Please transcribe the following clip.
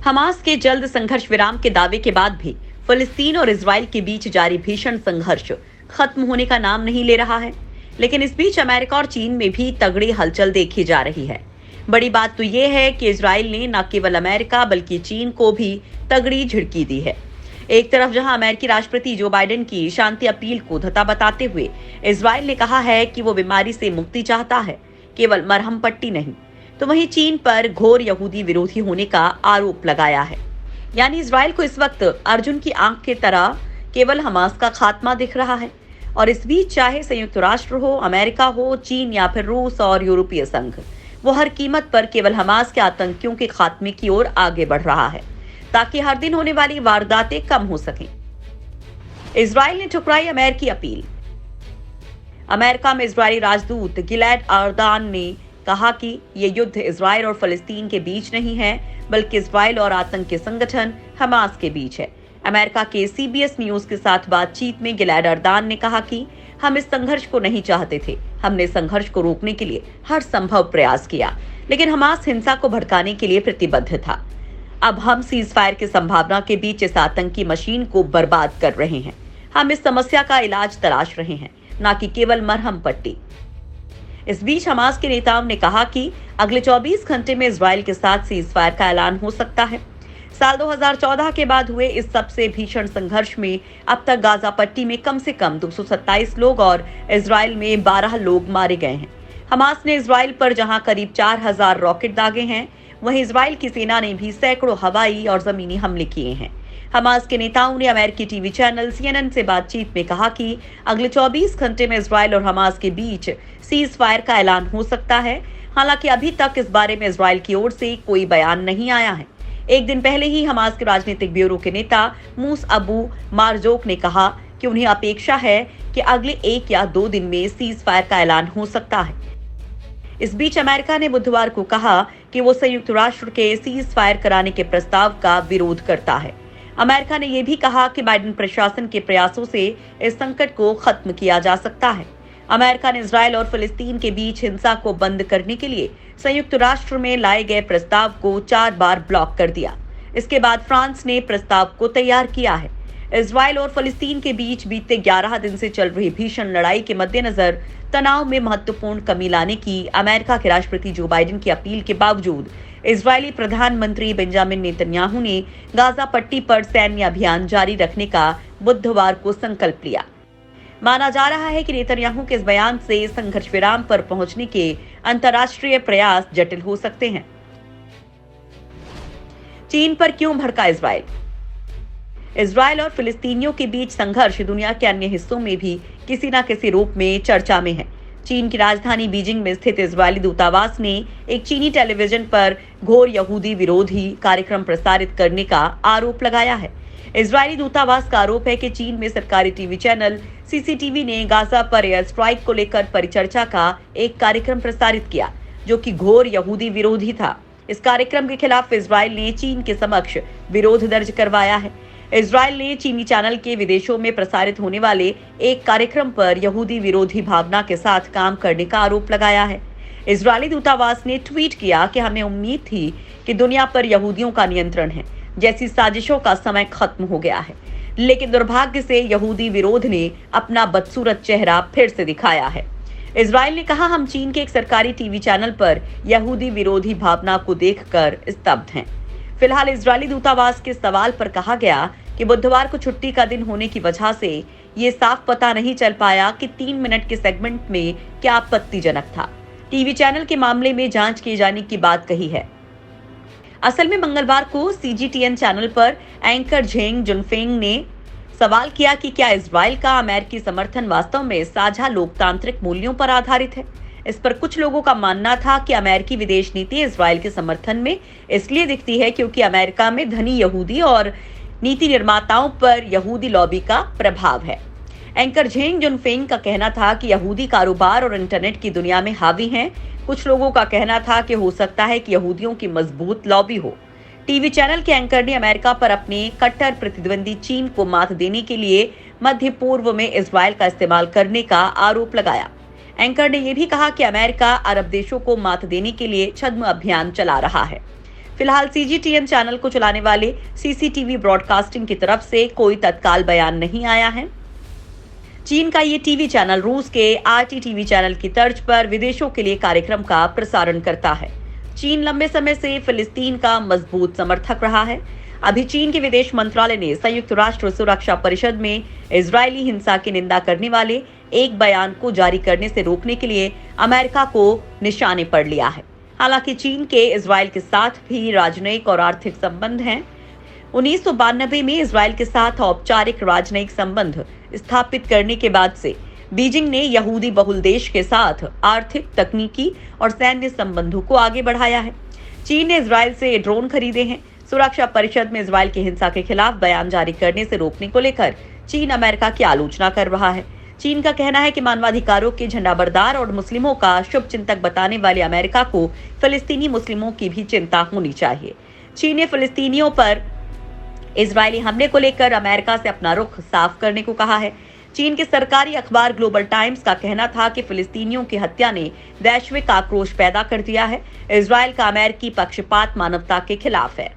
Hamas के जल्द संघर्ष विराम के दावे के बाद भी फिलिस्तीन और इजराइल के बीच जारी भीषण संघर्ष खत्म होने का नाम नहीं ले रहा है। लेकिन इस बीच अमेरिका और चीन में भी तगड़ी हलचल देखी जा रही है। बड़ी बात तो ये है कि इजराइल ने न केवल अमेरिका बल्कि चीन को भी तगड़ी झिड़की दी है। एक तरफ जहां अमेरिकी राष्ट्रपति जो बाइडेन की शांति अपील को धता बताते हुए इजराइल ने कहा है कि वो बीमारी से मुक्ति चाहता है, केवल मरहम पट्टी नहीं, तो वहीं चीन पर घोर यहूदी विरोधी होने का आरोप लगाया है। यानी इजराइल को इस वक्त अर्जुन की आंख की तरह केवल हमास का खात्मा दिख रहा है। और इस बीच चाहे संयुक्त राष्ट्र हो, अमेरिका हो, चीन या फिर रूस और यूरोपीय संघ, वो हर कीमत पर केवल हमास के आतंकियों के खात्मे की ओर आगे बढ़ रहा है ताकि हर दिन होने वाली वारदातें कम हो सकें। इजराइल ने ठुकराई अमेरिकी अपील। अमेरिका में इजरायली राजदूत गिलैड अर्दान ने कहा कि ये युद्ध इजराइल और फलस्तीन के बीच नहीं है, बल्कि इजराइल और आतंकी संगठन हमास के बीच है। अमेरिका के सीबीएस न्यूज के साथ बातचीत में गिलैड अर्दान ने कहा कि हम इस संघर्ष को नहीं चाहते थे। हमने संघर्ष को रोकने के लिए हर संभव प्रयास किया, लेकिन हमास हिंसा को भड़काने के लिए प्रतिबद्ध था। अब हम सीज फायर की संभावना के बीच इस आतंकी मशीन को बर्बाद कर रहे हैं। हम इस समस्या का इलाज तलाश रहे हैं, न कि केवल मरहम पट्टी। इस बीच हमास के नेताओं ने कहा कि अगले 24 घंटे में इजराइल के साथ सीज फायर का ऐलान हो सकता है। साल 2014 के बाद हुए इस सबसे भीषण संघर्ष में अब तक गाजा पट्टी में कम से कम 227 लोग और इजराइल में 12 लोग मारे गए हैं। हमास ने इजराइल पर जहां करीब 4000 रॉकेट दागे हैं, वहीं इजराइल की सेना ने भी सैकड़ों हवाई और जमीनी हमले किए हैं। हमास के नेताओं ने अमेरिकी टीवी चैनल CNN से बातचीत में कहा कि अगले 24 घंटे में इजराइल और हमास के बीच सीज फायर का ऐलान हो सकता है। हालांकि अभी तक इस बारे में इजराइल की ओर से कोई बयान नहीं आया है। एक दिन पहले ही हमास के राजनीतिक ब्यूरो के नेता मूस अबू मारजोक ने कहा कि उन्हें अपेक्षा है कि अगले 1 या 2 दिन में सीज फायर का ऐलान हो सकता है। इस बीच अमेरिका ने बुधवार को कहा कि वो संयुक्त राष्ट्र के सीज फायर कराने के प्रस्ताव का विरोध करता है। अमेरिका ने यह भी कहा कि बाइडेन प्रशासन के प्रयासों से इस संकट को खत्म किया जा सकता है। अमेरिका ने इजराइल और फिलिस्तीन के बीच हिंसा को बंद करने के लिए संयुक्त राष्ट्र में लाए गए प्रस्ताव को 4 बार ब्लॉक कर दिया। इसके बाद फ्रांस ने प्रस्ताव को तैयार किया है। इजराइल और फिलिस्तीन के बीच बीते 11 दिन से चल रही भीषण लड़ाई के मद्देनजर तनाव में महत्वपूर्ण कमी लाने की अमेरिका के राष्ट्रपति जो बाइडेन की अपील के बावजूद इजरायली प्रधानमंत्री बेंजामिन नेतन्याहू ने गाजा पट्टी पर सैन्य अभियान जारी रखने का बुधवार को संकल्प लिया। माना जा रहा है कि नेतन्याहू के इस बयान से संघर्ष विराम पर पहुंचने के अंतर्राष्ट्रीय प्रयास जटिल हो सकते हैं। चीन पर क्यों भड़का इजराइल? इजराइल और फिलिस्तीनियों के बीच संघर्ष दुनिया के अन्य हिस्सों में भी किसी न किसी रूप में चर्चा में है। चीन की राजधानी बीजिंग में स्थित इजरायली दूतावास ने एक चीनी टेलीविजन पर घोर यहूदी विरोधी कार्यक्रम प्रसारित करने का आरोप लगाया है। इजरायली दूतावास का आरोप है कि चीन में सरकारी टीवी चैनल CCTV ने गाजा पर एयर स्ट्राइक को लेकर परिचर्चा का एक कार्यक्रम प्रसारित किया, जो कि घोर यहूदी विरोधी था। इस कार्यक्रम के खिलाफ इजराइल ने चीन के समक्ष विरोध दर्ज करवाया है। इजराइल ने चीनी चैनल के विदेशों में प्रसारित होने वाले एक कार्यक्रम पर यहूदी विरोधी भावना के साथ काम करने का आरोप लगाया है। इजरायली दूतावास ने ट्वीट किया कि हमें उम्मीद थी कि दुनिया पर यहूदियों का नियंत्रण है, जैसी साजिशों का समय खत्म हो गया है, लेकिन दुर्भाग्य से यहूदी विरोध ने अपना बदसूरत चेहरा फिर से दिखाया है। इजराइल ने कहा, हम चीन के एक सरकारी टीवी चैनल पर यहूदी विरोधी भावना को देखकर स्तब्ध हैं। फिलहाल इजरायली दूतावास के सवाल पर कहा गया कि बुधवार को छुट्टी का दिन होने की वजह से ये साफ पता नहीं चल पाया कि 3 मिनट के सेगमेंट में क्या आपत्तिजनक था। टीवी चैनल के मामले में जांच किए जाने की बात कही है। असल में मंगलवार को CGTN चैनल पर एंकर झेंग जुनफेंग ने सवाल किया कि क्या इजराइल का अमेरिकी समर्थन वास्तव में साझा लोकतांत्रिक मूल्यों पर आधारित है। इस पर कुछ लोगों का मानना था कि अमेरिकी विदेश नीति इजराइल के समर्थन में इसलिए दिखती है क्योंकि अमेरिका में धनी यहूदी और नीति निर्माताओं पर यहूदी लॉबी का प्रभाव है। एंकर झेंग जुनफेंग का कहना था कि यहूदी कारोबार और इंटरनेट की दुनिया में हावी हैं। कुछ लोगों का कहना था कि हो सकता है कि यहूदियों की मजबूत लॉबी हो। टीवी चैनल के एंकर ने अमेरिका पर अपने कट्टर प्रतिद्वंदी चीन को मात देने के लिए मध्य पूर्व में इजराइल का इस्तेमाल करने का आरोप लगाया। एंकर ने यह भी कहा कि अमेरिका अरब देशों को मात देने के लिए छद्म अभियान चला रहा है। फिलहाल सीजीटीएन चैनल को चलाने वाले सीसीटीवी ब्रॉडकास्टिंग की तरफ से कोई तत्काल बयान नहीं आया है। चीन का ये टीवी चैनल रूस के आरटी टीवी चैनल की तर्ज पर विदेशों के लिए कार्यक्रम का प्रसारण करता है। चीन लंबे समय से फिलिस्तीन का मजबूत समर्थक रहा है। अभी चीन के विदेश मंत्रालय ने संयुक्त राष्ट्र सुरक्षा परिषद में इजरायली हिंसा की निंदा करने वाले एक बयान को जारी करने से रोकने के लिए अमेरिका को निशाने पर लिया है। हालांकि चीन के इजरायल के साथ भी राजनयिक और आर्थिक संबंध हैं। 1992 में इजरायल के साथ औपचारिक राजनयिक संबंध स्थापित करने के बाद से बीजिंग ने यहूदी बहुल देश के साथ आर्थिक, तकनीकी और सैन्य संबंधों को आगे बढ़ाया है। चीन ने इजरायल से ड्रोन खरीदे हैं। सुरक्षा परिषद में इजरायल की हिंसा के खिलाफ बयान जारी करने से रोकने को लेकर चीन अमेरिका की आलोचना कर रहा है। चीन का कहना है कि मानवाधिकारों के झंडाबरदार और मुस्लिमों का शुभ चिंतक बताने वाले अमेरिका को फिलिस्तीनी मुस्लिमों की भी चिंता होनी चाहिए। चीन ने फिलिस्तीनियों पर इजरायली हमले को लेकर अमेरिका से अपना रुख साफ करने को कहा है। चीन के सरकारी अखबार ग्लोबल टाइम्स का कहना था कि फिलिस्तीनियों की हत्या ने वैश्विक आक्रोश पैदा कर दिया है। इजरायल का अमेरिकी पक्षपात मानवता के खिलाफ है।